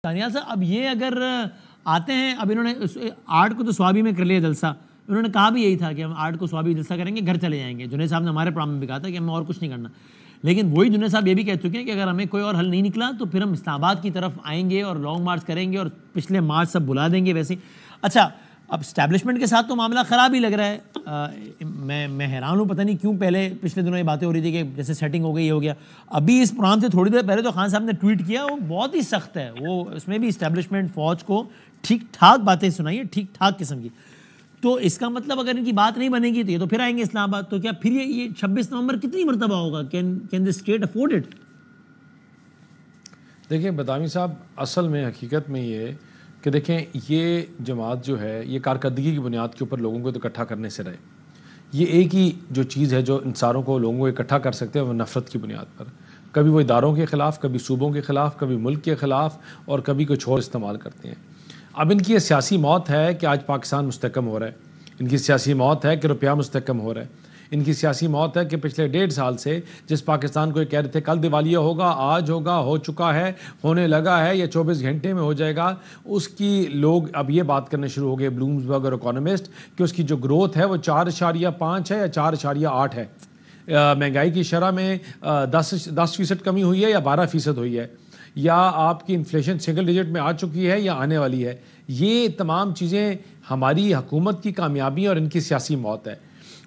دانیال صاحب اب یہ اگر آتے ہیں، اب انہوں نے 8 کو تو سوابی میں کر لیا جلسہ، انہوں نے کہا بھی یہی تھا کہ ہم 8 کو سوابی جلسہ کریں گے، گھر چلے جائیں گے. جنید صاحب نے ہمارے پروگرام میں بھی کہا تھا کہ ہمیں اور کچھ نہیں کرنا، لیکن وہی جنید صاحب یہ بھی کہہ چکے ہیں کہ اگر ہمیں کوئی اور حل نہیں نکلا تو پھر ہم اسلام آباد کی طرف آئیں گے اور لانگ مارچ کریں گے اور پچھلے مارچ سب بلا دیں گے. ویسے اچھا اب اسٹیبلشمنٹ کے ساتھ تو معاملہ خراب ہی لگ رہا ہے. میں حیران ہوں، پتہ نہیں کیوں پچھلے دنوں یہ باتیں ہو رہی تھی کہ جیسے سیٹنگ ہو گئی، یہ ہو گیا. ابھی اس پروگرام سے تھوڑی دیر پہلے تو خان صاحب نے ٹویٹ کیا، وہ بہت ہی سخت ہے، وہ اس میں بھی اسٹیبلشمنٹ فوج کو ٹھیک ٹھاک باتیں سنائی ہے، ٹھیک ٹھاک قسم کی. تو اس کا مطلب اگر ان کی بات نہیں بنے گی تو یہ تو پھر آئیں گے اسلام آباد. تو کیا پھر یہ 26 نومبر کتنی مرتبہ ہوگا؟ Can the state afford it? دیکھیں بدامی صاحب، اصل میں حقیقت میں یہ کہ دیکھیں یہ جماعت جو ہے یہ کارکردگی کی بنیاد کے اوپر لوگوں کو تو اکٹھا کرنے سے رہے. یہ ایک ہی جو چیز ہے جو انسانوں کو، لوگوں کو اکٹھا کر سکتے ہیں، وہ نفرت کی بنیاد پر. کبھی وہ اداروں کے خلاف، کبھی صوبوں کے خلاف، کبھی ملک کے خلاف، اور کبھی کچھ اور استعمال کرتے ہیں. اب ان کی یہ سیاسی موت ہے کہ آج پاکستان مستحکم ہو رہا ہے. ان کی سیاسی موت ہے کہ روپیہ مستحکم ہو رہا ہے. ان کی سیاسی موت ہے کہ پچھلے 1.5 سال سے جس پاکستان کو یہ کہہ رہے تھے کل دیوالیہ ہوگا، آج ہوگا، ہو چکا ہے، ہونے لگا ہے، یا 24 گھنٹے میں ہو جائے گا، اس کی لوگ اب یہ بات کرنے شروع ہو گئے، بلومسبرگ اور اکانومسٹ، کہ اس کی جو گروتھ ہے وہ 4.5 ہے یا 4.8 ہے. مہنگائی کی شرح میں 10% کمی ہوئی ہے یا 12% ہوئی ہے، یا آپ کی انفلیشن سنگل ڈیجٹ میں آ چکی ہے یا آنے والی ہے. یہ تمام چیزیں ہماری حکومت کی کامیابی اور ان کی سیاسی موت ہے.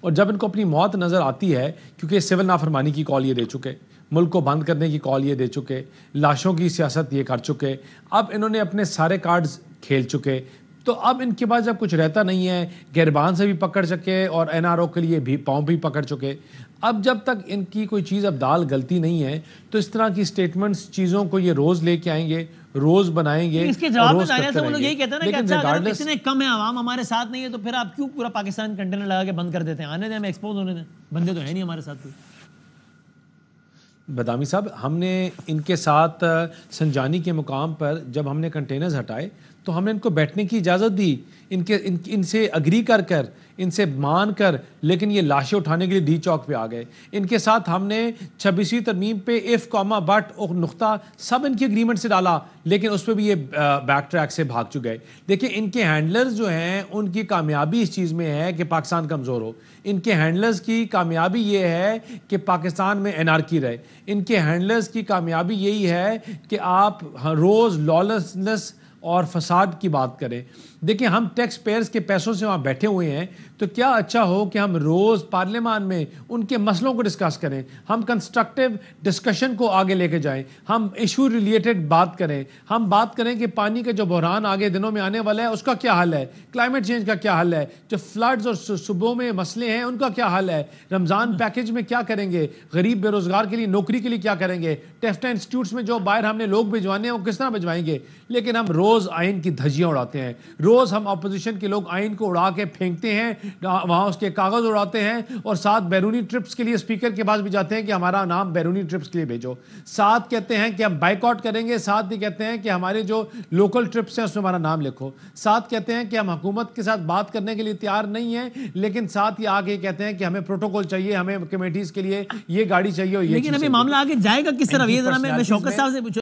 اور جب ان کو اپنی موت نظر آتی ہے، کیونکہ سول نافرمانی کی کال یہ دے چکے، ملک کو بند کرنے کی کال یہ دے چکے، لاشوں کی سیاست یہ کر چکے، اب انہوں نے اپنے سارے کارڈز کھیل چکے، تو اب ان کے پاس جب کچھ رہتا نہیں ہے، گہربان سے بھی پکڑ چکے اور NRO کے لیے بھی پاؤں بھی پکڑ چکے. اب جب تک ان کی کوئی چیز اب دال گلتی نہیں ہے تو اس طرح کی سٹیٹمنٹس چیزوں کو یہ روز لے کے آئیں گے، روز بنائیں گے. اس کے جواب میں دانیال صاحب وہ لوگ یہی کہتے ہیں نا کہ اچھا اگر اتنے کم ہیں عوام ہمارے ساتھ نہیں ہے تو پھر آپ کیوں پورا پاکستان کنٹینر لگا کے بند کر دیتے ہیں؟ آنے دیں، ہمیں ایکسپوز ہونے دیں، بندے تو ہیں نہیں ہمارے ساتھ. کوئی بدامی صاحب، ہم نے ان کے ساتھ سنجانی کے مقام پر جب ہم نے کنٹینرز ہٹائے تو ہم نے ان کو بیٹھنے کی اجازت دی، ان سے اگری کر ان سے مان کر، لیکن یہ لاشیں اٹھانے کے لیے ڈی چوک پہ آ گئے. ان کے ساتھ ہم نے 26ویں ترمیم پہ اف کاما بٹ اور نقطہ سب ان کی اگریمنٹ سے ڈالا، لیکن اس پہ بھی یہ بیک ٹریک سے بھاگ چکے. دیکھیں ان کے ہینڈلرز جو ہیں ان کی کامیابی اس چیز میں ہے کہ پاکستان کمزور ہو. ان کے ہینڈلرز کی کامیابی یہ ہے کہ پاکستان میں انارکی رہے. ان کے ہینڈلرز کی کامیابی یہی ہے کہ آپ روز لالسنس اور فساد کی بات کریں. دیکھیں ہم ٹیکس پیئرز کے پیسوں سے وہاں بیٹھے ہوئے ہیں، تو کیا اچھا ہو کہ ہم روز پارلیمان میں ان کے مسئلوں کو ڈسکس کریں، ہم کنسٹرکٹیو ڈسکشن کو آگے لے کے جائیں، ہم ایشو ریلیٹڈ بات کریں، ہم بات کریں کہ پانی کا جو بحران آگے دنوں میں آنے والا ہے اس کا کیا حل ہے، کلائمیٹ چینج کا کیا حل ہے، جو فلڈز اور صوبوں میں مسئلے ہیں ان کا کیا حل ہے، رمضان پیکج میں کیا کریں گے، غریب بے روزگار کے لیے نوکری کے لیے کیا کریں گے، ٹیفٹا انسٹیٹیوٹس میں جو باہر ہم نے لوگ بھجوانے ہیں وہ کس طرح بھجوائیں گے. لیکن ہم روز آئین کی دھجیاں اڑاتے ہیں، روز ہم اپوزیشن کے لوگ آئین کو اڑا کے پھینکتے ہیں، وہاں اس کے کاغذ اڑاتے ہیں، اور ساتھ بیرونی ٹرپس کے لیے اسپیکر کے پاس بھی جاتے ہیں کہ ہمارا نام بیرونی ٹرپس کے لیے بھیجو. ساتھ کہتے ہیں کہ ہم بائیک آؤٹ کریں گے، ساتھ ہی کہتے ہیں کہ ہمارے جو لوکل ٹرپس ہیں اس میں ہمارا نام لکھو. ساتھ کہتے ہیں کہ ہم حکومت کے ساتھ بات کرنے کے لیے تیار نہیں ہیں، لیکن ساتھ ہی آگے کہتے ہیں کہ ہمیں پروٹوکول چاہیے، ہمیں کمیٹیز کے لیے یہ گاڑی چاہیے اور یہ. لیکن ابھی معاملہ آگے جائے گا کس طرح؟ یہ ذرا میں شوکت صاحب سے